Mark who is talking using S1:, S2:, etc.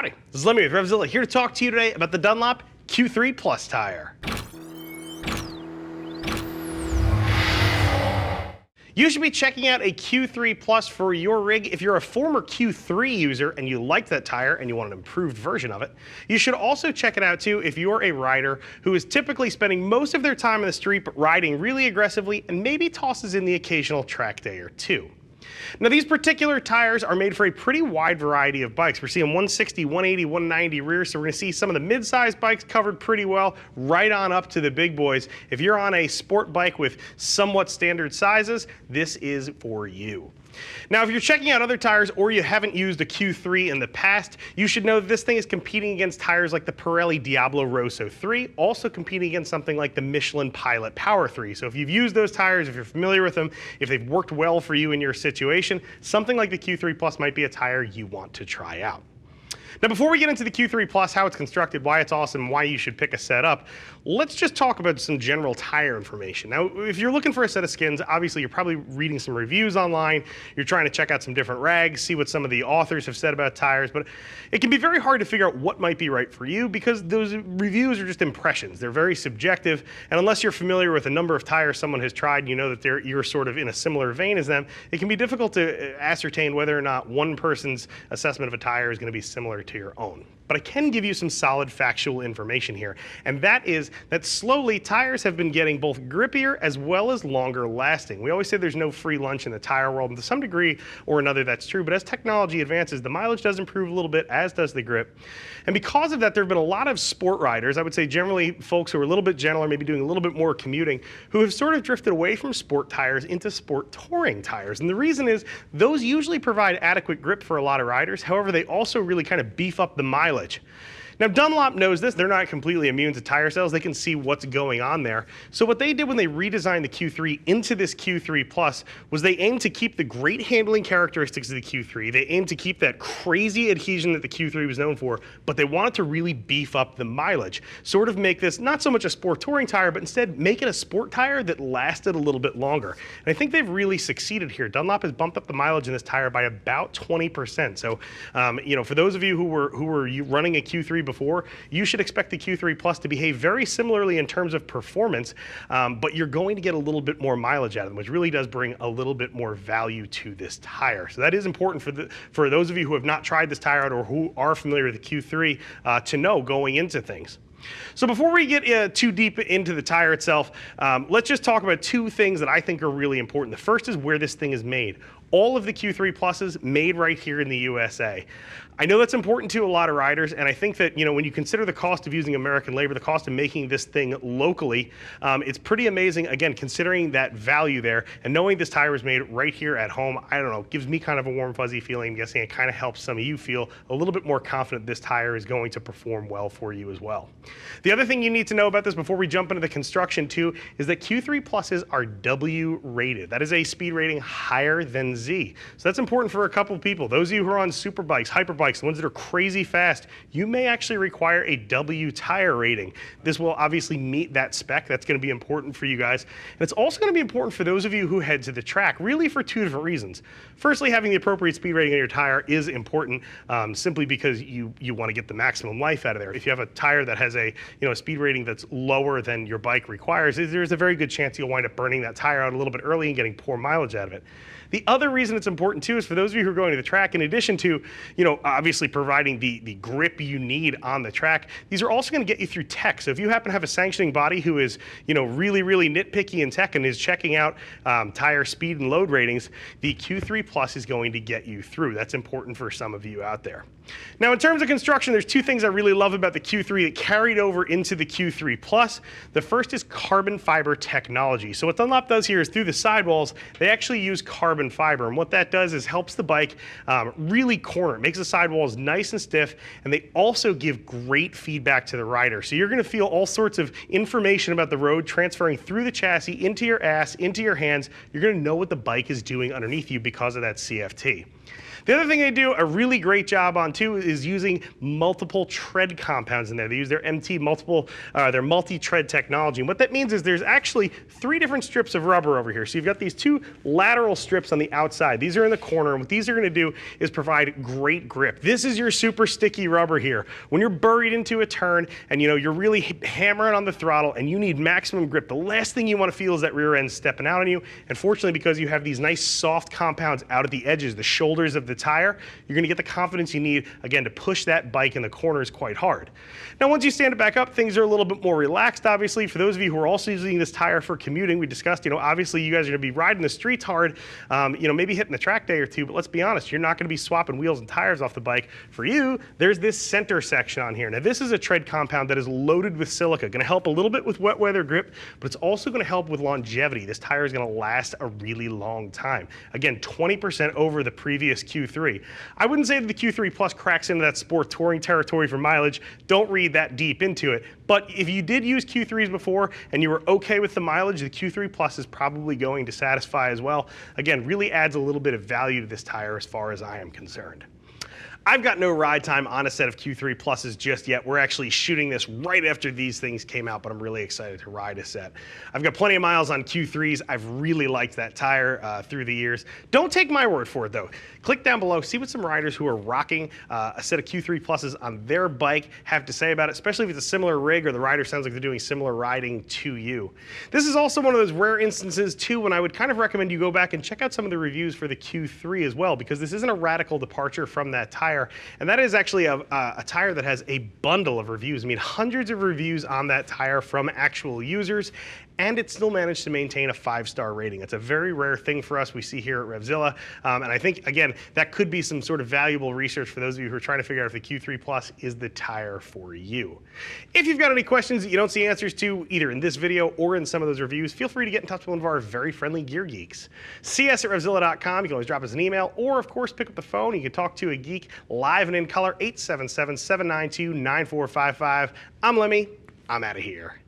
S1: Howdy, this is Lemmy with RevZilla, here to talk to you today about the Dunlop Q3 Plus tire. You should be checking out a Q3 Plus for your rig if you're a former Q3 user and you liked that tire and you want an improved version of it. You should also check it out too if you're a rider who is typically spending most of their time in the street but riding really aggressively and maybe tosses in the occasional track day or two. Now, these particular tires are made for a pretty wide variety of bikes. We're seeing 160, 180, 190 rear, so we're going to see some of the mid-sized bikes covered pretty well, right on up to the big boys. If you're on a sport bike with somewhat standard sizes, this is for you. Now, if you're checking out other tires or you haven't used a Q3 in the past, you should know that this thing is competing against tires like the Pirelli Diablo Rosso 3, also competing against something like the Michelin Pilot Power 3. So if you've used those tires, if you're familiar with them, if they've worked well for you in your situation, something like the Q3 Plus might be a tire you want to try out. Now, before we get into the Q3 Plus, how it's constructed, why it's awesome, why you should pick a set up, let's just talk about some general tire information. Now, if you're looking for a set of skins, obviously you're probably reading some reviews online, you're trying to check out some different rags, see what some of the authors have said about tires, but it can be very hard to figure out what might be right for you because those reviews are just impressions. They're very subjective, and unless you're familiar with a number of tires someone has tried, you know that you're sort of in a similar vein as them, it can be difficult to ascertain whether or not one person's assessment of a tire is going to be similar to your own. But I can give you some solid factual information here, and that is that slowly tires have been getting both grippier as well as longer lasting. We always say there's no free lunch in the tire world, and to some degree or another that's true, but as technology advances, the mileage does improve a little bit, as does the grip. And because of that, there have been a lot of sport riders, I would say generally folks who are a little bit gentler, maybe doing a little bit more commuting, who have sort of drifted away from sport tires into sport touring tires. And the reason is those usually provide adequate grip for a lot of riders. However, they also really kind of beef up the mileage. Now, Dunlop knows this. They're not completely immune to tire sales. They can see what's going on there. So what they did when they redesigned the Q3 into this Q3 Plus was they aimed to keep the great handling characteristics of the Q3. They aimed to keep that crazy adhesion that the Q3 was known for, but they wanted to really beef up the mileage. Sort of make this not so much a sport touring tire, but instead make it a sport tire that lasted a little bit longer. And I think they've really succeeded here. Dunlop has bumped up the mileage in this tire by about 20%. So, for those of you who were running a Q3 before, you should expect the Q3 Plus to behave very similarly in terms of performance, but you're going to get a little bit more mileage out of them, which really does bring a little bit more value to this tire. So that is important for those of you who have not tried this tire out or who are familiar with the Q3 to know going into things. So before we get too deep into the tire itself, let's just talk about two things that I think are really important. The first is where this thing is made. All of the Q3 Pluses made right here in the USA. I know that's important to a lot of riders, and I think that when you consider the cost of using American labor, the cost of making this thing locally, it's pretty amazing, again, considering that value there, and knowing this tire was made right here at home, I don't know, gives me kind of a warm fuzzy feeling. I'm guessing it kind of helps some of you feel a little bit more confident this tire is going to perform well for you as well. The other thing you need to know about this before we jump into the construction too is that Q3 Pluses are W rated. That is a speed rating higher than Z. So that's important for a couple people. Those of you who are on super bikes, hyper bikes, the ones that are crazy fast, you may actually require a W tire rating. This will obviously meet that spec. That's going to be important for you guys. And it's also going to be important for those of you who head to the track, really for two different reasons. Firstly, having the appropriate speed rating on your tire is important simply because you want to get the maximum life out of there. If you have a tire that has a speed rating that's lower than your bike requires, there's a very good chance you'll wind up burning that tire out a little bit early and getting poor mileage out of it. The other reason it's important too is for those of you who are going to the track, in addition to, obviously providing the grip you need on the track, these are also going to get you through tech. So if you happen to have a sanctioning body who is, really, really nitpicky in tech and is checking out tire speed and load ratings, the Q3 Plus is going to get you through. That's important for some of you out there. Now, in terms of construction, there's two things I really love about the Q3 that carried over into the Q3 Plus. The first is carbon fiber technology. So what Dunlop does here is through the sidewalls, they actually use carbon fiber. And what that does is helps the bike really corner. It makes the sidewalls nice and stiff, and they also give great feedback to the rider. So you're going to feel all sorts of information about the road transferring through the chassis into your ass, into your hands. You're going to know what the bike is doing underneath you because of that CFT. The other thing they do a really great job on too is using multiple tread compounds in there. They use their their multi-tread technology. And what that means is there's actually 3 different strips of rubber over here. So you've got these 2 lateral strips on the outside. These are in the corner, and what these are going to do is provide great grip. This is your super sticky rubber here. When you're buried into a turn and you're really hammering on the throttle and you need maximum grip, the last thing you want to feel is that rear end stepping out on you. And fortunately, because you have these nice soft compounds out at the edges, the shoulders of the tire, you're going to get the confidence you need, again, to push that bike in the corners quite hard. Now, once you stand it back up, things are a little bit more relaxed, obviously. For those of you who are also using this tire for commuting, we discussed, obviously you guys are going to be riding the streets hard, maybe hitting the track day or 2, but let's be honest, you're not going to be swapping wheels and tires off the bike. For you, there's this center section on here. Now, this is a tread compound that is loaded with silica, going to help a little bit with wet weather grip, but it's also going to help with longevity. This tire is going to last a really long time. Again, 20% over the previous Q3. I wouldn't say that the Q3 Plus cracks into that sport touring territory for mileage. Don't read that deep into it. But if you did use Q3s before and you were okay with the mileage, the Q3 Plus is probably going to satisfy as well. Again, really adds a little bit of value to this tire as far as I am concerned. I've got no ride time on a set of Q3 Pluses just yet. We're actually shooting this right after these things came out, but I'm really excited to ride a set. I've got plenty of miles on Q3s. I've really liked that tire through the years. Don't take my word for it though. Click down below, see what some riders who are rocking a set of Q3 Pluses on their bike have to say about it, especially if it's a similar rig or the rider sounds like they're doing similar riding to you. This is also one of those rare instances too when I would kind of recommend you go back and check out some of the reviews for the Q3 as well, because this isn't a radical departure from that tire. And that is actually a tire that has a bundle of reviews. I mean, hundreds of reviews on that tire from actual users, and it still managed to maintain a 5-star rating. It's a very rare thing for us we see here at RevZilla. And I think, again, that could be some sort of valuable research for those of you who are trying to figure out if the Q3 Plus is the tire for you. If you've got any questions that you don't see answers to, either in this video or in some of those reviews, feel free to get in touch with one of our very friendly gear geeks. See us at RevZilla.com. You can always drop us an email, or of course, pick up the phone. You can talk to a geek live and in color, 877-792-9455. I'm Lemmy. I'm out of here.